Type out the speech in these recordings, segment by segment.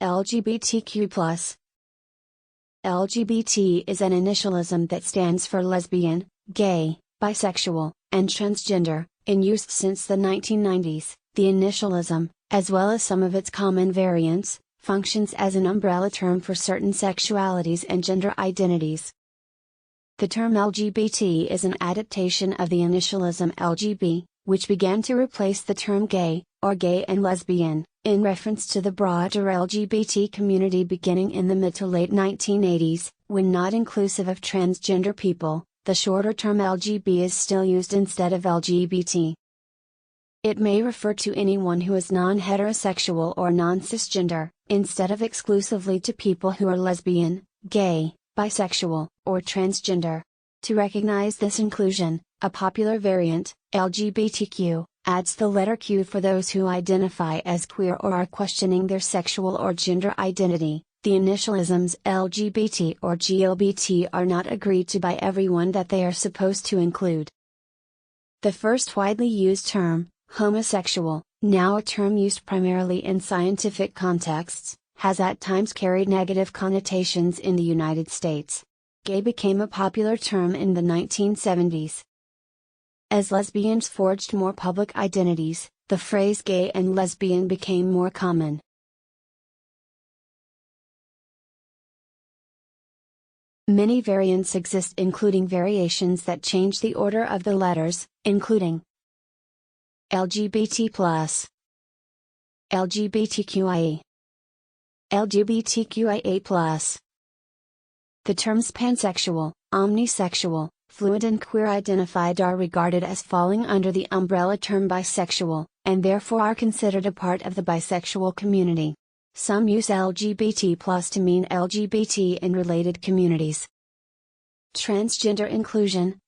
LGBTQ+. LGBT is an initialism that stands for lesbian, gay, bisexual, and transgender, in use since the 1990s. The initialism, as well as some of its common variants, functions as an umbrella term for certain sexualities and gender identities. The term LGBT is an adaptation of the initialism LGB, which began to replace the term gay, or gay and lesbian, in reference to the broader LGBT community beginning in the mid to late 1980s, when not inclusive of transgender people. The shorter term LGB is still used instead of LGBT. It may refer to anyone who is non-heterosexual or non-cisgender, instead of exclusively to people who are lesbian, gay, bisexual, or transgender. To recognize this inclusion, a popular variant, LGBTQ, adds the letter Q for those who identify as queer or are questioning their sexual or gender identity. The initialisms LGBT or GLBT are not agreed to by everyone that they are supposed to include. The first widely used term, homosexual, now a term used primarily in scientific contexts, has at times carried negative connotations in the United States. Gay became a popular term in the 1970s. As lesbians forged more public identities, the phrase gay and lesbian became more common. Many variants exist, including variations that change the order of the letters, including LGBT+, LGBTQIA, LGBTQIA+. The terms pansexual, omnisexual, fluid and queer identified are regarded as falling under the umbrella term bisexual, and therefore are considered a part of the bisexual community. Some use LGBT+ to mean LGBT in related communities. Transgender inclusion.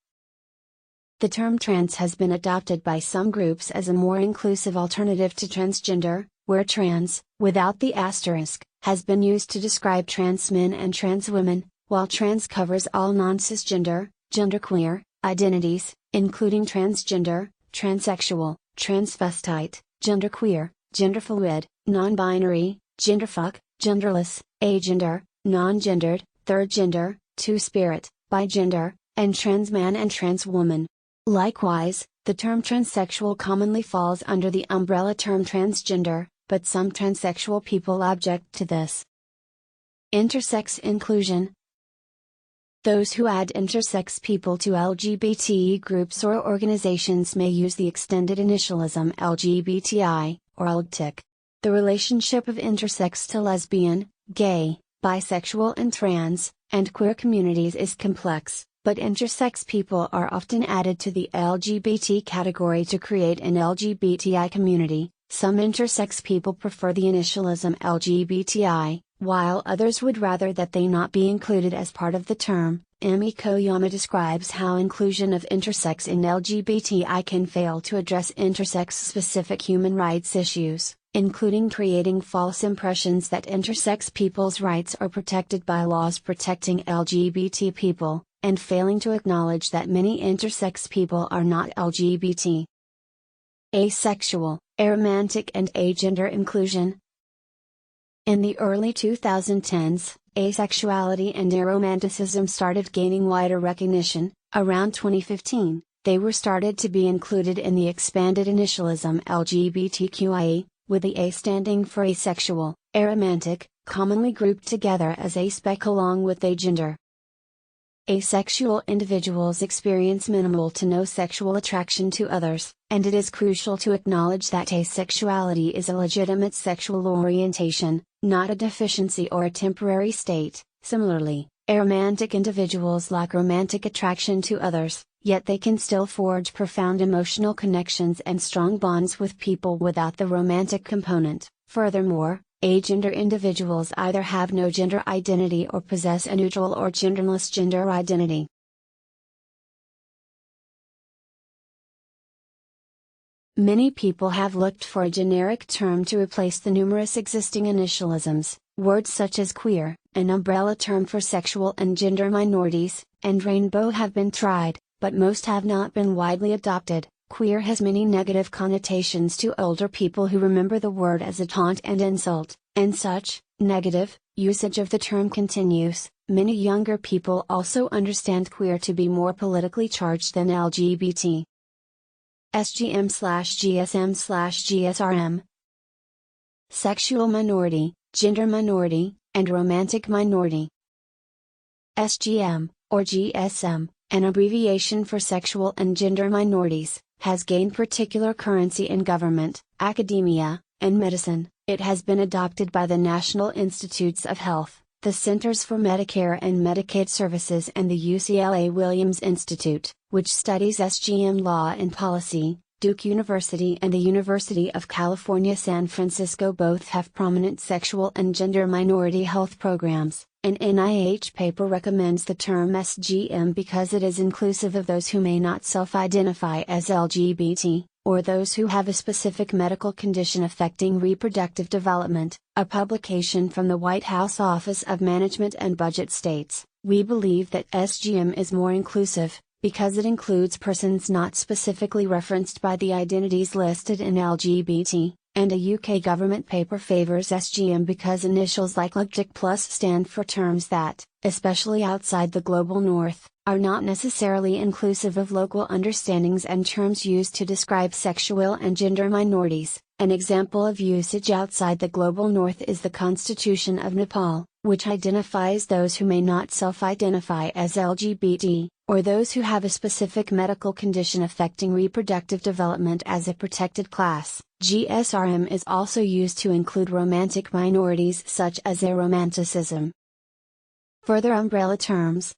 The term trans has been adopted by some groups as a more inclusive alternative to transgender, where trans, without the asterisk, has been used to describe trans men and trans women, while trans covers all non-cisgender, genderqueer, identities, including transgender, transsexual, transvestite, genderqueer, genderfluid, non-binary, genderfuck, genderless, agender, non-gendered, third gender, two-spirit, bigender, and trans man and trans woman. Likewise, the term transsexual commonly falls under the umbrella term transgender, but some transsexual people object to this. Intersex inclusion. Those who add intersex people to LGBT groups or organizations may use the extended initialism LGBTI, or lgbt. The relationship of intersex to lesbian, gay, bisexual and queer communities is complex, but intersex people are often added to the LGBT category to create an LGBTI community. Some intersex people prefer the initialism LGBTI, while others would rather that they not be included as part of the term. Emi Koyama describes how inclusion of intersex in LGBTI can fail to address intersex-specific human rights issues, including creating false impressions that intersex people's rights are protected by laws protecting LGBT people, and failing to acknowledge that many intersex people are not LGBT. Asexual, aromantic and agender inclusion. In the early 2010s, asexuality and aromanticism started gaining wider recognition. Around 2015, they were started to be included in the expanded initialism LGBTQIA, with the A standing for asexual, aromantic, commonly grouped together as aspec along with agender. Asexual individuals experience minimal to no sexual attraction to others, and it is crucial to acknowledge that asexuality is a legitimate sexual orientation, not a deficiency or a temporary state. Similarly, aromantic individuals lack romantic attraction to others, yet they can still forge profound emotional connections and strong bonds with people without the romantic component. Furthermore, agender individuals either have no gender identity or possess a neutral or genderless gender identity. Many people have looked for a generic term to replace the numerous existing initialisms. Words such as queer, an umbrella term for sexual and gender minorities, and rainbow have been tried, but most have not been widely adopted. queer has many negative connotations to older people who remember the word as a taunt and insult, and such negative usage of the term continues. Many younger people also understand queer to be more politically charged than LGBT. SGM/GSM/GSRM. Sexual minority, gender minority, and romantic minority. SGM, or GSM, an abbreviation for sexual and gender minorities, has gained particular currency in government, academia, and medicine. It has been adopted by the National Institutes of Health, the Centers for Medicare and Medicaid Services, and the UCLA Williams Institute, which studies SGM law and policy. Duke University and the University of California, San Francisco both have prominent sexual and gender minority health programs. An NIH paper recommends the term SGM because it is inclusive of those who may not self-identify as LGBT, or those who have a specific medical condition affecting reproductive development. A publication from the White House Office of Management and Budget states, "We believe that SGM is more inclusive, because it includes persons not specifically referenced by the identities listed in LGBT, and a UK government paper favors SGM because initials like LGBTQ+ stand for terms that, especially outside the global north, are not necessarily inclusive of local understandings and terms used to describe sexual and gender minorities." An example of usage outside the global north is the Constitution of Nepal, which identifies those who may not self-identify as LGBT, or those who have a specific medical condition affecting reproductive development as a protected class. GSRM is also used to include romantic minorities such as aromanticism. Further umbrella terms.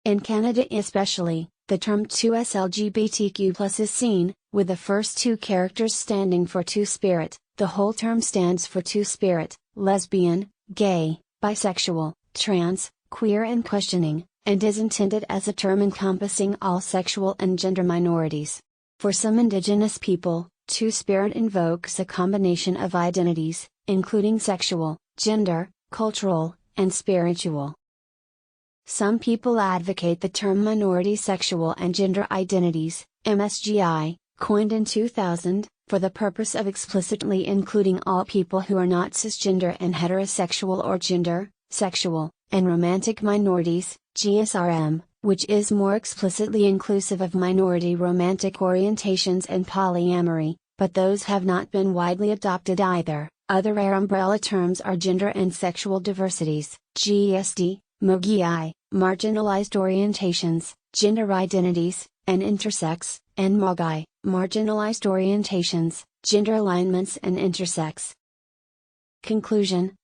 In Canada especially, the term 2SLGBTQ+ is seen, with the first two characters standing for two-spirit. The whole term stands for two-spirit, lesbian, gay, bisexual, trans, queer and questioning, and is intended as a term encompassing all sexual and gender minorities. For some Indigenous people, two-spirit invokes a combination of identities, including sexual, gender, cultural, and spiritual. Some people advocate the term minority sexual and gender identities, MSGI, coined in 2000, for the purpose of explicitly including all people who are not cisgender and heterosexual or gender, sexual, and romantic minorities. GSRM, which is more explicitly inclusive of minority romantic orientations and polyamory, but those have not been widely adopted either. Other rare umbrella terms are gender and sexual diversities, GSD, MOGI, marginalized orientations, gender identities, and intersex, and MOGI, marginalized orientations, gender alignments and intersex. Conclusion.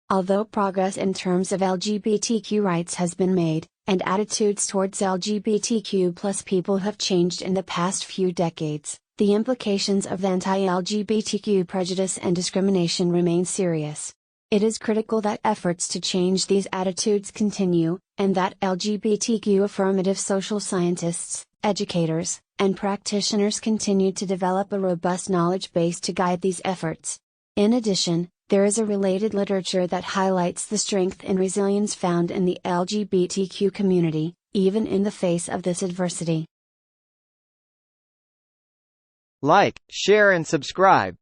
Although progress in terms of LGBTQ rights has been made, and attitudes towards LGBTQ+ people have changed in the past few decades, the implications of anti-LGBTQ prejudice and discrimination remain serious. It is critical that efforts to change these attitudes continue, and that LGBTQ affirmative social scientists, educators, and practitioners continue to develop a robust knowledge base to guide these efforts. In addition, there is a related literature that highlights the strength and resilience found in the LGBTQ community, even in the face of this adversity. Like, share and subscribe.